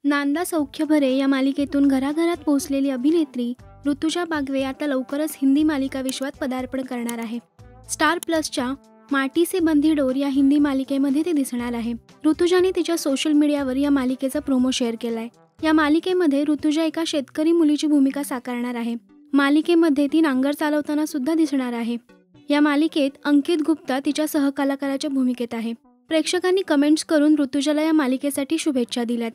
नांदा सौख्यभरे या मालिकेतून घराघरात पोहोचलेली अभिनेत्री ऋतुजा बागवे आता लवकरच हिंदी मालिका विश्वात पदार्पण करणार आहे. स्टार प्लसच्या माटी से बंधी डोर या हिंदी मालिकेमध्ये ती दिसणार आहे. ऋतुजाने तिच्या सोशल मीडियावर या मालिकेचा प्रोमो शेअर केलाय. या मालिकेमध्ये ऋतुजा एका शेतकरी मुलीची भूमिका साकारणार आहे. मालिकेमध्ये ती नांगर चालवताना सुद्धा दिसणार आहे. या मालिकेत अंकित गुप्ता तिच्या सहकलाकाराच्या भूमिकेत आहे. प्रेक्षकांनी कमेंट्स करून ऋतुजाला या मालिकेसाठी शुभेच्छा दिल्यात.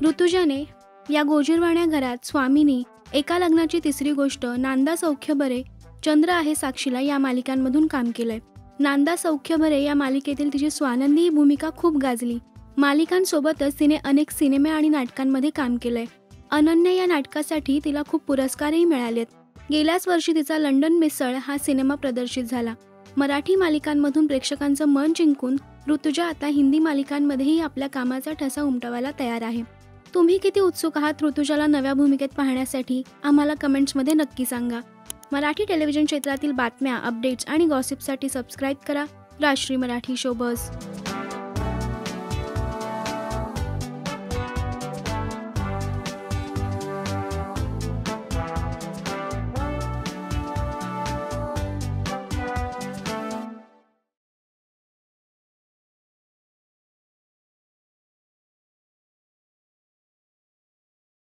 ऋतुजाने या गोजीरवाण्या घरात स्वामिनी, एका लग्नाची तिसरी गोष्ट, नांदा सौख्यभरे, चंद्र आहे साक्षीला या मालिकांमधून काम केलंय. नांदा सौख्यभरे या मालिकेतील तिची स्वानंदी ही भूमिका खूप गाजली. मालिकांसोबतच तिने अनेक सिनेमे आणि नाटकांमध्ये काम केलंय. अनन्या या नाटकासाठी तिला खूप पुरस्कारही मिळालेत. गेल्याच वर्षी तिचा लंडन मिसळ हा सिनेमा प्रदर्शित झाला. मराठी मालिकांमधून प्रेक्षकांचं मन जिंकून ऋतुजा आता हिंदी मालिकांमध्येही आपल्या कामाचा ठसा उमटवायला तयार आहे. तुम्ही किती उत्सुक आहात ऋतुजाला नव्या भूमिकेत पाहण्यासाठी? आम्हाला कमेंट्समध्ये नक्की सांगा. मराठी टेलिव्हिजन क्षेत्रातील बातम्या, अपडेट्स आणि गॉसिपसाठी सबस्क्राईब करा राजश्री मराठी शोबज.